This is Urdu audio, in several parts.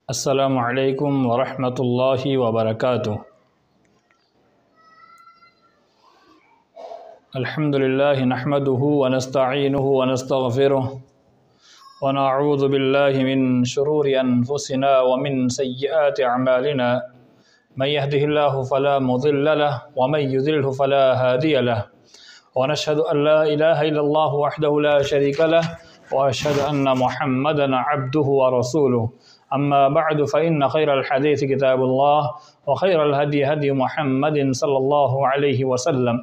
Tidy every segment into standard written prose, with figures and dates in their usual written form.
السلام علیکم ورحمۃ اللہ وبرکاتہ۔ الحمد للہ نحمده ونستعینه ونستغفره ونعوذ باللہ من شرور انفسنا ومن سیئات اعمالنا من يهده الله فلا مضل له ومن يضلل فلا هادي له ونشهد ان لا اله الا الله وحده لا شريك له واشهد ان محمدا عبده ورسوله اما بعد فان خير الحديث كتاب الله وخير الهدي هدي محمد صلى الله عليه وسلم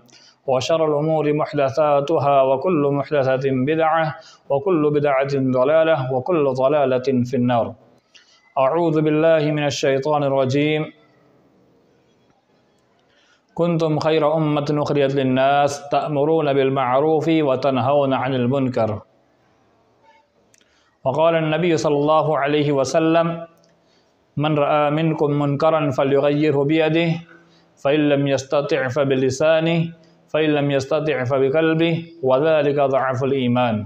وشر الامور محدثاتها وكل محدثة بدعة وكل بدعة ضلالة وكل ضلالة في النار۔ اعوذ بالله من الشيطان الرجيم۔ كنتم خير أمة أخرجت للناس تأمرون بالمعروف وتنهون عن المنكر۔ وقال النبي صلى الله عليه وسلم: من رأى منكم منكرا فليغيره بيده فإن لم يستطع فبلسانه فإن لم يستطع فبقلبه وذلك ضعف الإيمان۔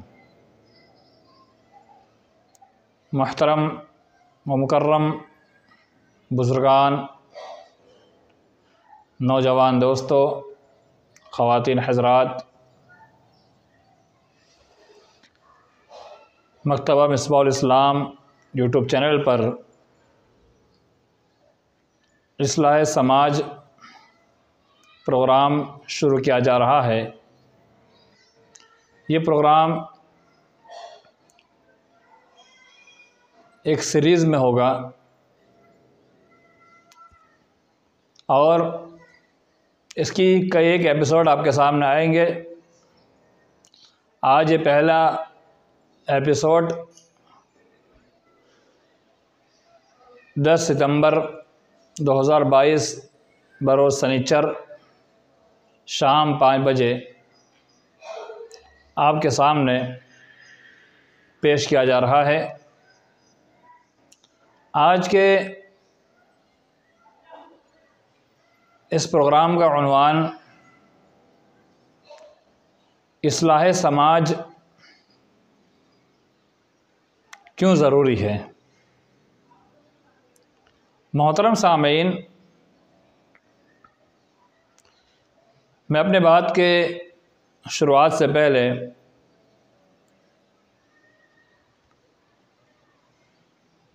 محترم و مکرم بزرگان، نوجوان دوستو، خواتین حضرات، مکتبہ مصباح الاسلام یوٹیوب چینل پر اصلاح سماج پروگرام شروع کیا جا رہا ہے۔ یہ پروگرام ایک سیریز میں ہوگا اور اس کی کئی ایک ایپیسوڈ آپ کے سامنے آئیں گے۔ آج یہ پہلا ایپیسوڈ 10 ستمبر 2022 بروز سنیچر شام 5 بجے آپ کے سامنے پیش کیا جا رہا ہے۔ آج کے اس پروگرام کا عنوان اصلاح سماج کیوں ضروری ہے۔ محترم سامعین، میں اپنے بات کے شروعات سے پہلے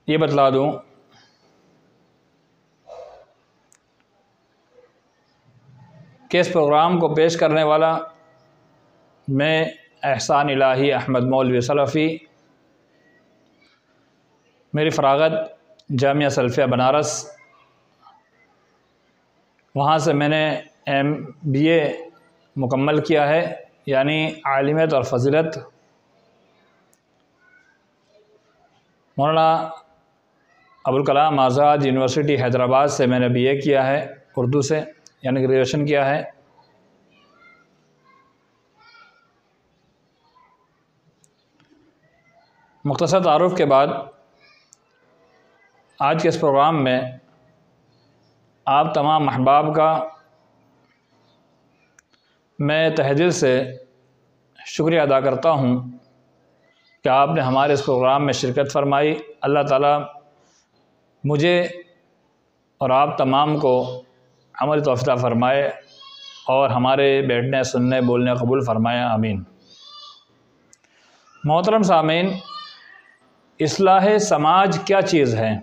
یہ بتلا دوں کہ اس پروگرام کو پیش کرنے والا میں احسان الہی احمد مولوی سلفی، میری فراغت جامعہ سلفیہ بنارس، وہاں سے میں نے MBA مکمل کیا ہے، یعنی عالمیت اور فضیلت۔ مولانا ابوالکلام آزاد یونیورسٹی حیدرآباد سے میں نے BA کیا ہے، اردو سے، یعنی گریجویشن کیا ہے۔ مختصر تعارف کے بعد آج کے اس پروگرام میں آپ تمام احباب کا میں تہہ دل سے شکریہ ادا کرتا ہوں کہ آپ نے ہمارے اس پروگرام میں شرکت فرمائی۔ اللہ تعالیٰ مجھے اور آپ تمام کو عمل توفیق فرمائے اور ہمارے بیٹھنے، سننے، بولنے قبول فرمائے، آمین۔ محترم سامعین، اصلاح سماج کیا چیز ہے؟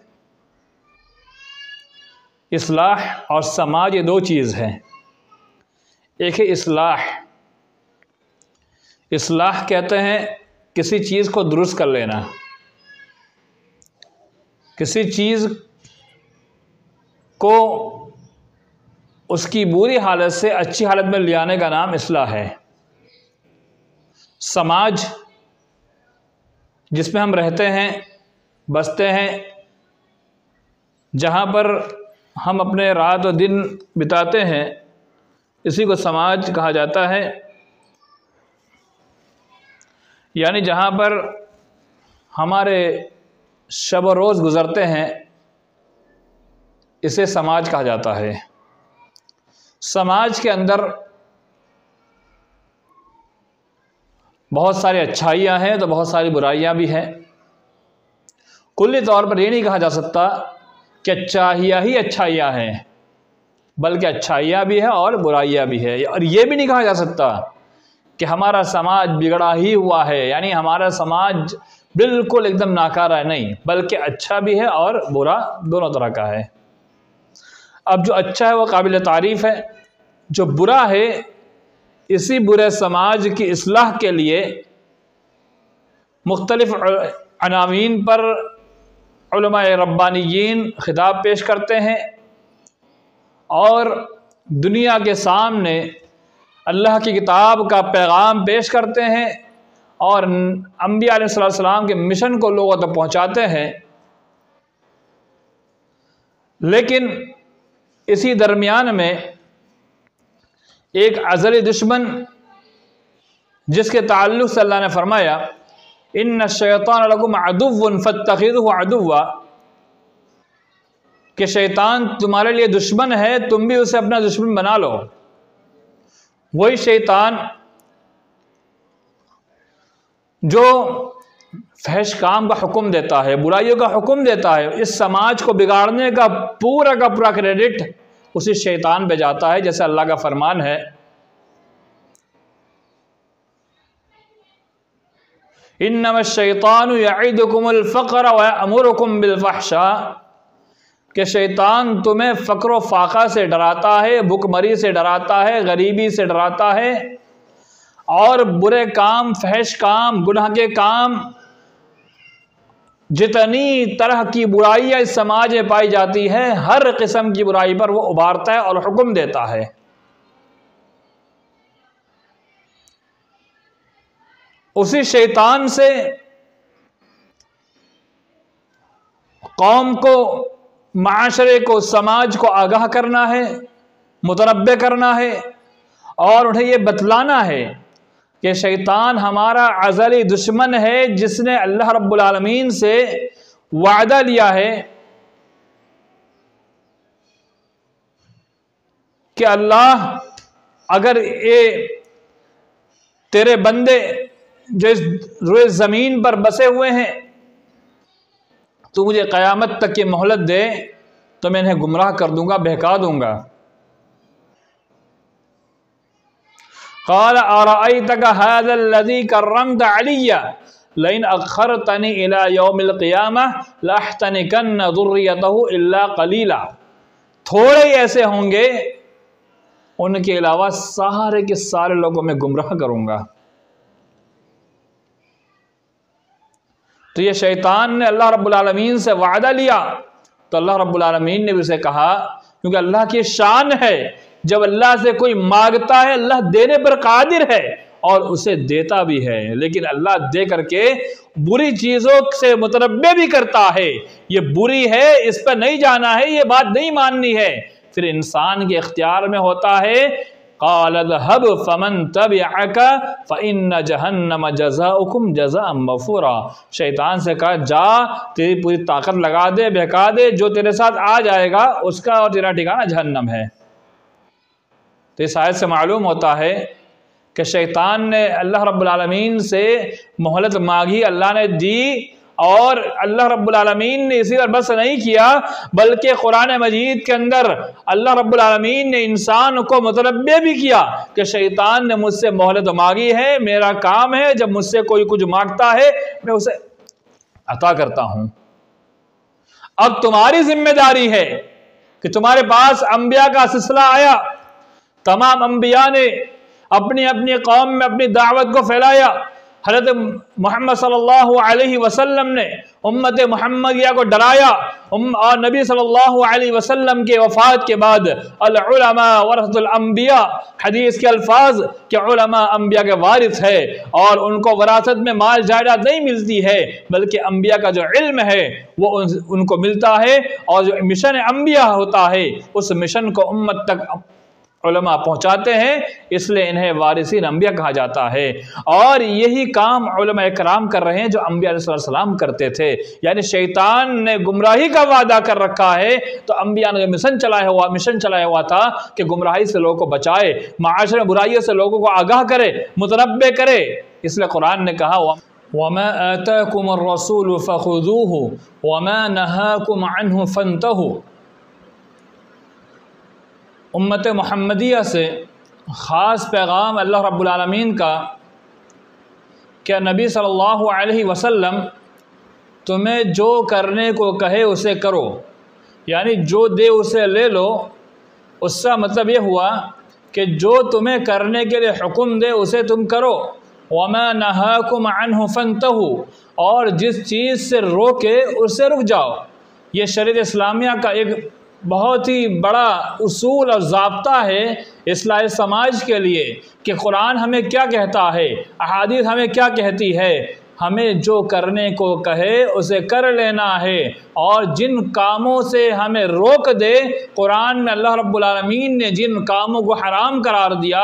اصلاح اور سماج یہ دو چیز ہیں۔ ایک ہے اصلاح۔ اصلاح کہتے ہیں کسی چیز کو درست کر لینا، کسی چیز کو اس کی بری حالت سے اچھی حالت میں لے آنے کا نام اصلاح ہے۔ سماج جس میں ہم رہتے ہیں، بستے ہیں، جہاں پر ہم اپنے رات و دن بتاتے ہیں، اسی کو سماج کہا جاتا ہے۔ یعنی جہاں پر ہمارے شب و روز گزرتے ہیں، اسے سماج کہا جاتا ہے۔ سماج کے اندر بہت ساری اچھائیاں ہیں تو بہت ساری برائیاں بھی ہیں۔ کلی طور پر یہ نہیں کہا جا سکتا کہ اچھائیاں ہی اچھائیاں ہیں، بلکہ اچھائیاں بھی ہیں اور برائیاں بھی ہے، اور یہ بھی نہیں کہا جا سکتا کہ ہمارا سماج بگڑا ہی ہوا ہے، یعنی ہمارا سماج بالکل ایک دم ناکارہ ہے، نہیں، بلکہ اچھا بھی ہے اور برا دونوں طرح کا ہے۔ اب جو اچھا ہے وہ قابل تعریف ہے، جو برا ہے اسی برے سماج کی اصلاح کے لیے مختلف عناوین پر علماء ربانیین خطاب پیش کرتے ہیں اور دنیا کے سامنے اللہ کی کتاب کا پیغام پیش کرتے ہیں اور انبیاء علیہ السلام کے مشن کو لوگوں تک پہنچاتے ہیں، لیکن اسی درمیان میں ایک ازلی دشمن جس کے تعلق سے اللہ نے فرمایا ان الشیطان لکم عدو فاتخذوہ عدوا، کہ شیطان تمہارے لیے دشمن ہے، تم بھی اسے اپنا دشمن بنا لو۔ وہی شیطان جو فحش کام کا حکم دیتا ہے، برائیوں کا حکم دیتا ہے، اس سماج کو بگاڑنے کا پورا کریڈٹ اسی شیطان پہ جاتا ہے، جیسے اللہ کا فرمان ہے انما الشیطان یعدکم الفقر ویأمرکم بالفحشاء، کہ شیطان تمہیں فقر و فاقہ سے ڈراتا ہے، بھوک مری سے ڈراتا ہے، غریبی سے ڈراتا ہے، اور برے کام، فحش کام، گناہ کے کام، جتنی طرح کی برائیاں اس سماج میں پائی جاتی ہے ہر قسم کی برائی پر وہ ابھارتا ہے اور حکم دیتا ہے۔ اسی شیطان سے قوم کو، معاشرے کو، سماج کو آگاہ کرنا ہے، متنبہ کرنا ہے اور انہیں یہ بتلانا ہے کہ شیطان ہمارا ازلی دشمن ہے، جس نے اللہ رب العالمین سے وعدہ لیا ہے کہ اللہ اگر یہ تیرے بندے جو اس روئے زمین پر بسے ہوئے ہیں تو مجھے قیامت تک کی مہلت دے تو میں انہیں گمراہ کر دوں گا، بہکا دوں گا۔ قال ارأيتك هذا الذي كرمت علي لئن اخرتني الى يوم القيامة لاحتنكن ذريته الا قليلا، تھوڑے ایسے ہوں گے ان کے علاوہ سارے کے سارے لوگوں میں گمراہ کروں گا۔ تو یہ شیطان نے اللہ رب العالمین سے وعدہ لیا تو اللہ رب العالمین نے بھی اسے کہا، کیونکہ اللہ کی شان ہے جب اللہ سے کوئی مانگتا ہے اللہ دینے پر قادر ہے اور اسے دیتا بھی ہے، لیکن اللہ دے کر کے بری چیزوں سے متنبہ بھی کرتا ہے، یہ بری ہے، اس پر نہیں جانا ہے، یہ بات نہیں ماننی ہے، پھر انسان کے اختیار میں ہوتا ہے۔ قال اذهب فمن تبعك فإن جہنم جزاؤكم جزاء موفورا، شیطان سے کہا جا، تیری پوری طاقت لگا دے، بہکا دے، جو تیرے ساتھ آ جائے گا اس کا اور تیرا ٹھکانہ جہنم ہے۔ تو اس آیت سے معلوم ہوتا ہے کہ شیطان نے اللہ رب العالمین سے مہلت مانگی، اللہ نے دی، اور اللہ رب العالمین نے اسی پر بس نہیں کیا بلکہ قرآن مجید کے اندر اللہ رب العالمین نے انسان کو متنبہ بھی کیا کہ شیطان نے مجھ سے مہلت مانگی ہے، میرا کام ہے جب مجھ سے کوئی کچھ مانگتا ہے میں اسے عطا کرتا ہوں۔ اب تمہاری ذمہ داری ہے کہ تمہارے پاس انبیاء کا سلسلہ آیا، تمام انبیاء نے اپنی اپنی قوم میں اپنی دعوت کو پھیلایا، حضرت محمد صلی اللہ علیہ وسلم نے امت محمدیہ کو ڈرایا، اور نبی صلی اللہ علیہ وسلم کے وفات کے بعد العلماء ورثۃ الانبیاء، حدیث کے الفاظ کہ علماء انبیاء کے وارث ہے اور ان کو وراثت میں مال جائیداد نہیں ملتی ہے بلکہ انبیاء کا جو علم ہے وہ ان کو ملتا ہے، اور جو مشن انبیاء ہوتا ہے اس مشن کو امت تک علماء پہنچاتے ہیں، اس لیے انہیں وارثین انبیاء کہا جاتا ہے، اور یہی کام علماء کرام کر رہے ہیں جو انبیاء علیہ السلام کرتے تھے۔ یعنی شیطان نے گمراہی کا وعدہ کر رکھا ہے تو انبیاء نے مشن چلایا ہوا تھا کہ گمراہی سے لوگوں کو بچائے، معاشرے برائیوں سے لوگوں کو آگاہ کرے، متنبہ کرے، اس لیے قرآن نے کہا وما آتاكم الرسول فخذوه وما نهاكم عنه فانتهوا۔ امت محمدیہ سے خاص پیغام اللہ رب العالمین کا کہ نبی صلی اللہ علیہ وسلم تمہیں جو کرنے کو کہے اسے کرو، یعنی جو دے اسے لے لو۔ اس کا مطلب یہ ہوا کہ جو تمہیں کرنے کے لیے حکم دے اسے تم کرو۔ وَمَا نَهَاكُمْ عَنْهُ فَانْتَهُوا، اور جس چیز سے روکے اس سے رک جاؤ۔ یہ شریعت اسلامیہ کا ایک بہت ہی بڑا اصول اور ضابطہ ہے اصلاح سماج کے لیے کہ قرآن ہمیں کیا کہتا ہے، احادیث ہمیں کیا کہتی ہے۔ ہمیں جو کرنے کو کہے اسے کر لینا ہے، اور جن کاموں سے ہمیں روک دے، قرآن میں اللہ رب العالمین نے جن کاموں کو حرام قرار دیا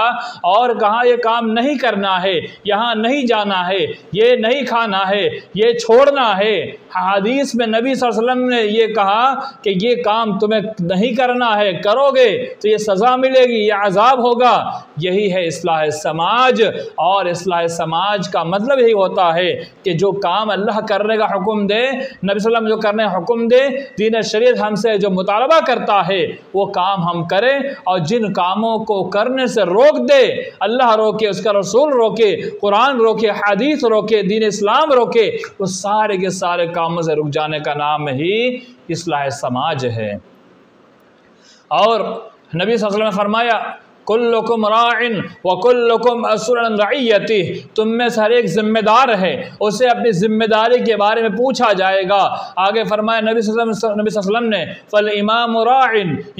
اور کہا یہ کام نہیں کرنا ہے، یہاں نہیں جانا ہے، یہ نہیں کھانا ہے، یہ چھوڑنا ہے۔ حدیث میں نبی صلی اللہ علیہ وسلم نے یہ کہا کہ یہ کام تمہیں نہیں کرنا ہے، کرو گے تو یہ سزا ملے گی، یہ عذاب ہوگا۔ یہی ہے اصلاح سماج، اور اصلاح سماج کا مطلب یہی ہوتا ہے کہ جو کام اللہ کرنے کا حکم دے، نبی صلی اللہ علیہ وسلم جو کرنے کا حکم دے، دین شریعت ہم سے جو مطالبہ کرتا ہے وہ کام ہم کریں، اور جن کاموں کو کرنے سے روک دے، اللہ روکے، اس کا رسول روکے، قرآن روکے، حدیث روکے، دین اسلام روکے، وہ سارے کے سارے کاموں سے رک جانے کا نام ہی اصلاح سماج ہے۔ اور نبی صلی اللہ علیہ وسلم نے فرمایا کلکم راع وکلکم مسئول عن رعیتہ، تم میں سے ہر ایک ذمہ دار ہے، اسے اپنی ذمہ داری کے بارے میں پوچھا جائے گا۔ آگے فرمایا نبی صلی اللہ علیہ وسلم نے فالامام راع،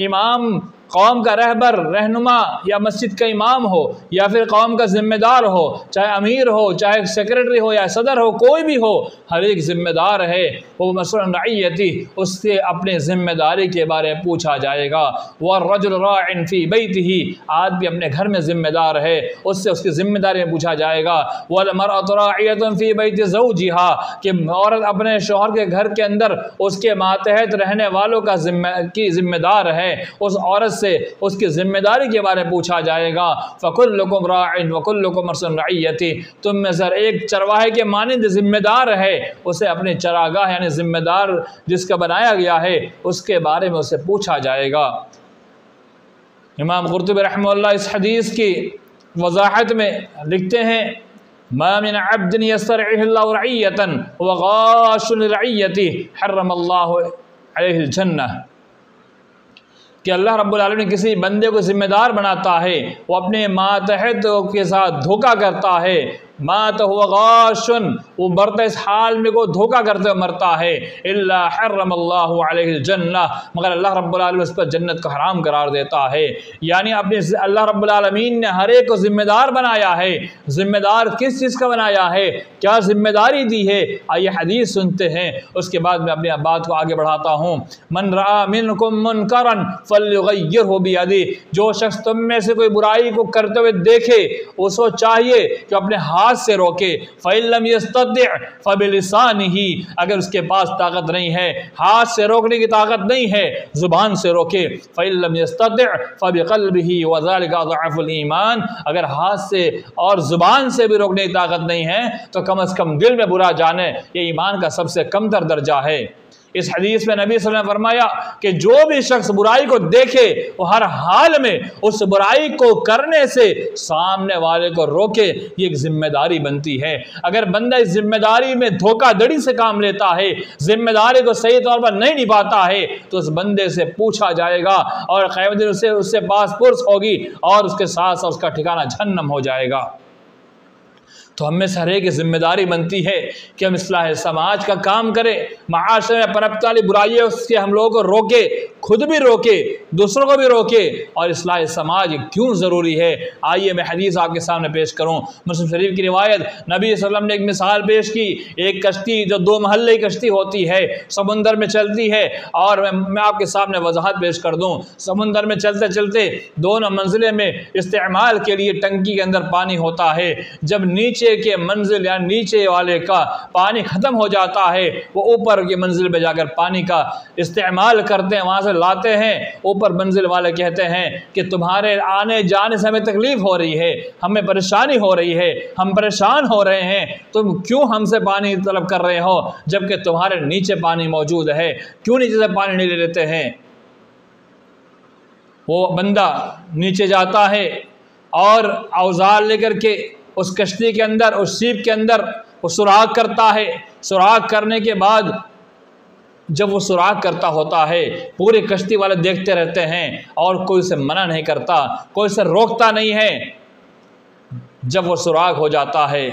امام قوم کا رہبر، رہنما، یا مسجد کا امام ہو یا پھر قوم کا ذمہ دار ہو، چاہے امیر ہو، چاہے سیکرٹری ہو یا صدر ہو، کوئی بھی ہو، ہر ایک ذمہ دار ہے، وہ مسئول عن رعیتہ، اس سے اپنے ذمہ داری کے بارے میں پوچھا جائے گا۔ والرجل راع فی بیتہ، آدمی اپنے گھر میں ذمہ دار ہے، اس سے اس کی ذمہ داری میں پوچھا جائے گا۔ والمرأة راعیۃ فی بیت زوجہا، کہ عورت اپنے شوہر کے گھر کے اندر اس کے ماتحت رہنے والوں کا ذمہ دار ہے، اس عورت سے اس کی ذمہ داری کے بارے میں پوچھا جائے گا۔ فکلکم راع وکلکم مسئول عن رعیتہ، تم میں سے ایک چرواہے کے مانند ذمہ دار ہے، اسے اپنے چراگاہ یعنی ذمہ دار جس کا بنایا گیا ہے اس کے بارے میں اسے پوچھا جائے گا۔ امام قرطبی رحمہ اللہ اس حدیث کی وضاحت میں لکھتے ہیں ما من عبد یسترعیہ اللہ رعیۃ وغاش لرعیتہ حرم اللہ علیہ الجنہ، کہ اللہ رب العالمین کسی بندے کو ذمہ دار بناتا ہے، وہ اپنے ماتحت کے ساتھ دھوکہ کرتا ہے، مات ہوا غاشن، وہ مرتا اس حال میں کو دھوکہ کرتے ہوئے مرتا ہے، الا حرم اللہ علیہ الجنہ، مگر اللہ رب العالمین اس پر جنت کو حرام قرار دیتا ہے۔ یعنی اپنے اللہ رب العالمین نے ہر ایک کو ذمہ دار بنایا ہے۔ ذمہ دار کس چیز کا بنایا ہے، کیا ذمہ داری دی ہے، آئیے حدیث سنتے ہیں، اس کے بعد میں اپنی بات کو آگے بڑھاتا ہوں۔ من رأى منکم منکرا فلیغیرہ بیدہ، جو شخص تم میں سے کوئی برائی کو کرتے ہوئے دیکھے، اس کو چاہیے کہ اپنے ہاتھ سے روکے۔ فَإِن لَّمْ يَسْتَطِعْ فَبِلِسَانِهِ، اگر اس کے پاس طاقت نہیں ہے، ہاتھ سے روکنے کی طاقت نہیں ہے، زبان سے روکے۔ فَإِن لَّمْ يَسْتَطِعْ فَبِقَلْبِهِ وَذَلِكَ أَضْعَفُ الْإِيمَانِ، اگر ہاتھ سے اور زبان سے بھی روکنے کی طاقت نہیں ہے تو کم از کم دل میں برا جانے، یہ ایمان کا سب سے کم تر درجہ ہے۔ اس حدیث میں نبی صلی اللہ علیہ وسلم نے فرمایا کہ جو بھی شخص برائی کو دیکھے وہ ہر حال میں اس برائی کو کرنے سے سامنے والے کو روکے، یہ ایک ذمہ داری بنتی ہے۔ اگر بندہ اس ذمہ داری میں دھوکہ دڑی سے کام لیتا ہے، ذمہ داری کو صحیح طور پر نہیں نبھاتا ہے، تو اس بندے سے پوچھا جائے گا اور قیامت دن اس سے باس پرس ہوگی، اور اس کے ساتھ اس کا ٹھکانہ جہنم ہو جائے گا۔ تو ہم میں سے ہر ایک ذمہ داری بنتی ہے کہ ہم اصلاح سماج کا کام کریں، معاشرے میں پنپنے والی برائی ہے اس کے ہم لوگوں کو روکے، خود بھی روکے، دوسروں کو بھی روکے۔ اور اصلاح سماج کیوں ضروری ہے، آئیے میں حدیث آپ کے سامنے پیش کروں۔ مسلم شریف کی روایت، نبی صلی اللہ علیہ وسلم نے ایک مثال پیش کی، ایک کشتی جو دو محلے کشتی ہوتی ہے، سمندر میں چلتی ہے، اور میں آپ کے سامنے وضاحت پیش کر دوں۔ سمندر میں چلتے چلتے دونوں منزلیں میں استعمال کے لیے ٹنکی کے اندر پانی ہوتا ہے، جب نیچے کے منزل یا نیچے والے کا پانی ختم ہو جاتا ہے، وہ اوپر کی منزل پہ جا کر پانی کا استعمال کرتے ہیں، وہاں سے لاتے ہیں، اوپر منزل والے کہتے ہیں کہ تمہارے آنے جانے سے ہمیں تکلیف ہو رہی ہے، ہمیں پریشانی ہو رہی ہے، ہم پریشان ہو رہے ہیں، تم کیوں ہم سے پانی طلب کر رہے ہو جبکہ تمہارے نیچے پانی موجود ہے، کیوں نیچے سے پانی نہیں لے لیتے ہیں؟ وہ بندہ نیچے جاتا ہے اور اوزار لے کر کے اس کشتی کے اندر، اس شیپ کے اندر وہ سوراخ کرتا ہے۔ سوراخ کرنے کے بعد جب وہ سوراخ کرتا ہوتا ہے، پورے کشتی والے دیکھتے رہتے ہیں اور کوئی اسے منع نہیں کرتا، کوئی اسے روکتا نہیں ہے۔ جب وہ سوراخ ہو جاتا ہے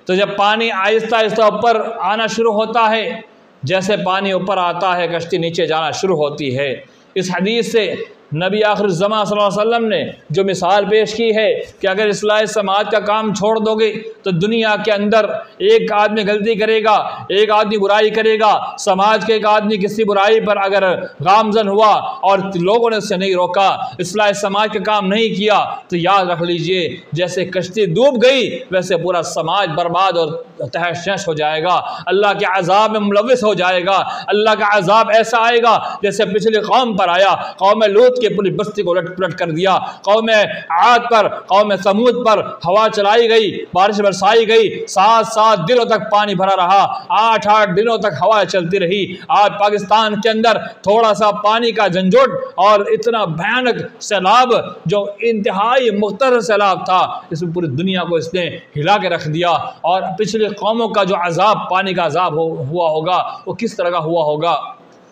تو جب پانی آہستہ آہستہ اوپر آنا شروع ہوتا ہے، جیسے پانی اوپر آتا ہے کشتی نیچے جانا شروع ہوتی ہے۔ اس حدیث سے نبی آخر الزمان صلی اللہ علیہ وسلم نے جو مثال پیش کی ہے کہ اگر اصلاح سماج کا کام چھوڑ دو گے تو دنیا کے اندر ایک آدمی غلطی کرے گا، ایک آدمی برائی کرے گا، سماج کے ایک آدمی کسی برائی پر اگر گامزن ہوا اور لوگوں نے اسے نہیں روکا، اصلاح سماج کا کام نہیں کیا، تو یاد رکھ لیجئے جیسے کشتی ڈوب گئی ویسے پورا سماج برباد اور تہش نہش ہو جائے گا، اللہ کے عذاب میں ملوث ہو جائے گا۔ اللہ کا عذاب ایسا آئے گا جیسے پچھلی قوم پر آیا، قوم لوط کی پوری بستی کو لٹ پلٹ کر دیا، قوم عاد پر، قوم سمود پر ہوا چلائی گئی، بارش برسائی گئی، 7 دنوں تک پانی بھرا رہا، 8 دنوں تک ہوا چلتی رہی۔ آج پاکستان کے اندر تھوڑا سا پانی کا جھنجھٹ اور اتنا بھیانک سیلاب جو انتہائی مختصر سیلاب تھا، اس میں پوری دنیا کو اس نے ہلا کے رکھ دیا۔ اور پچھلی قوموں کا جو عذاب، پانی کا عذاب ہوا ہوگا وہ کس طرح کا ہوا ہوگا؟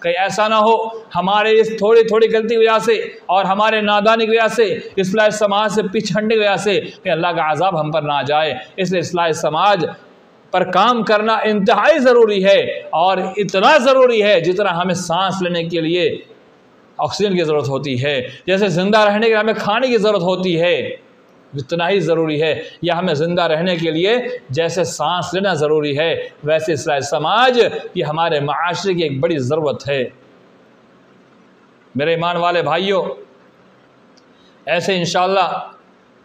کہیں ایسا نہ ہو ہمارے اس تھوڑی تھوڑی غلطی کی وجہ سے اور ہمارے نادانی کی وجہ سے، اصلاح سماج سے پیچھے ہٹنے کی وجہ سے کہ اللہ کا عذاب ہم پر نہ آ جائے۔ اس لیے اصلاح سماج پر کام کرنا انتہائی ضروری ہے، اور اتنا ضروری ہے جتنا ہمیں سانس لینے کے لیے آکسیجن کی ضرورت ہوتی ہے، جیسے زندہ رہنے کے لیے ہمیں کھانے کی ضرورت ہوتی ہے، اتنا ہی ضروری ہے یا ہمیں زندہ رہنے کے لیے جیسے سانس لینا ضروری ہے، ویسے اصلاح سماج یہ ہمارے معاشرے کی ایک بڑی ضرورت ہے۔ میرے ایمان والے بھائیوں، ایسے انشاءاللہ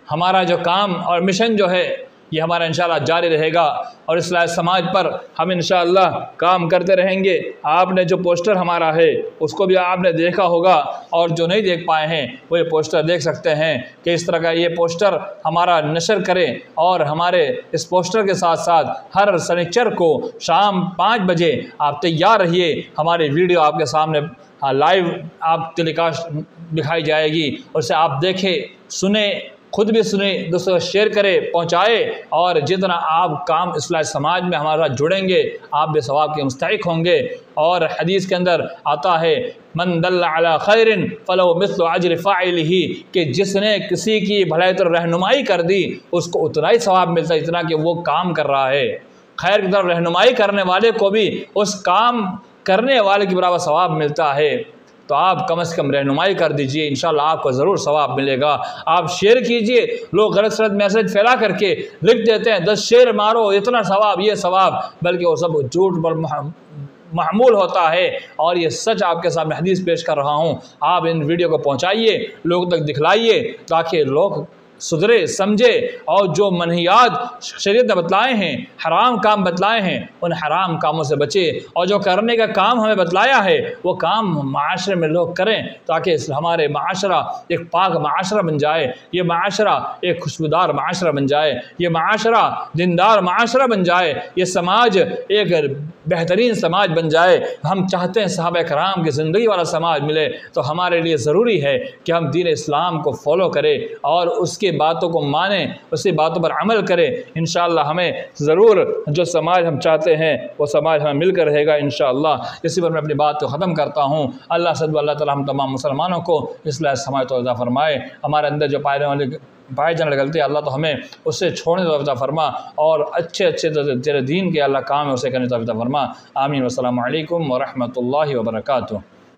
ہمارا جو کام اور مشن جو ہے یہ ہمارا انشاءاللہ جاری رہے گا، اور اصلاح سماج پر ہم انشاءاللہ کام کرتے رہیں گے۔ آپ نے جو پوسٹر ہمارا ہے اس کو بھی آپ نے دیکھا ہوگا، اور جو نہیں دیکھ پائے ہیں وہ یہ پوسٹر دیکھ سکتے ہیں کہ اس طرح کا یہ پوسٹر ہمارا نشر کریں، اور ہمارے اس پوسٹر کے ساتھ ساتھ ہر سنیچر کو شام 5 بجے آپ تیار رہیے، ہماری ویڈیو آپ کے سامنے لائیو آپ ٹیلی کاسٹ دکھائی جائے گی، اسے آپ دیکھیں، سنیں، خود بھی سنیں، دوستوں شیئر کرے، پہنچائے، اور جتنا آپ کام اصلاح سماج میں ہمارا جڑیں گے آپ بھی ثواب کے مستحق ہوں گے۔ اور حدیث کے اندر آتا ہے من دل علی خیر فلو مثل اجر فاعلہ، کہ جس نے کسی کی بھلائی طرف رہنمائی کر دی اس کو اتنا ہی ثواب ملتا ہے جتنا کہ وہ کام کر رہا ہے۔ خیر کی طرف رہنمائی کرنے والے کو بھی اس کام کرنے والے کے برابر ثواب ملتا ہے، تو آپ کم از کم رہنمائی کر دیجئے، انشاءاللہ آپ کو ضرور ثواب ملے گا۔ آپ شیئر کیجئے، لوگ غلط سلط میسج پھیلا کر کے لکھ دیتے ہیں 10 شیئر مارو اتنا ثواب، یہ ثواب، بلکہ وہ سب جھوٹ پر محمول ہوتا ہے، اور یہ سچ آپ کے سامنے حدیث پیش کر رہا ہوں۔ آپ ان ویڈیو کو پہنچائیے، لوگوں تک دکھلائیے، تاکہ لوگ سدھرے سمجھے، اور جو منہیات شریعت نے بتلائے ہیں، حرام کام بتلائے ہیں، ان حرام کاموں سے بچے، اور جو کرنے کا کام ہمیں بتلایا ہے وہ کام معاشرے میں لوگ کریں، تاکہ ہمارے معاشرہ ایک پاک معاشرہ بن جائے، یہ معاشرہ ایک خوشبودار معاشرہ بن جائے، یہ معاشرہ دیندار معاشرہ بن جائے، یہ سماج ایک بہترین سماج بن جائے۔ ہم چاہتے ہیں صحابہ کرام کی زندگی والا سماج ملے، تو ہمارے لیے ضروری ہے کہ ہم دین اسلام کو فالو کریں اور اس کی باتوں کو مانیں، اسی باتوں پر عمل کریں۔ انشاءاللہ ہمیں ضرور جو سماج ہم چاہتے ہیں وہ سماج ہمیں مل کر رہے گا انشاءاللہ۔ اسی پر میں اپنی بات کو ختم کرتا ہوں۔ اللہ تعالیٰ ہم تمام مسلمانوں کو اصلاح سماج تو عطا فرمائے۔ ہمارے اندر جو پائے جانے غلطی اللہ تو ہمیں اس سے چھوڑنے تو عطا فرما، اور اچھے تیرے دین کے اللہ کام ہے اسے کرنے تو عطا فرما۔ آمین۔ والسلام علیکم ورحمۃ اللہ وبرکاتہ۔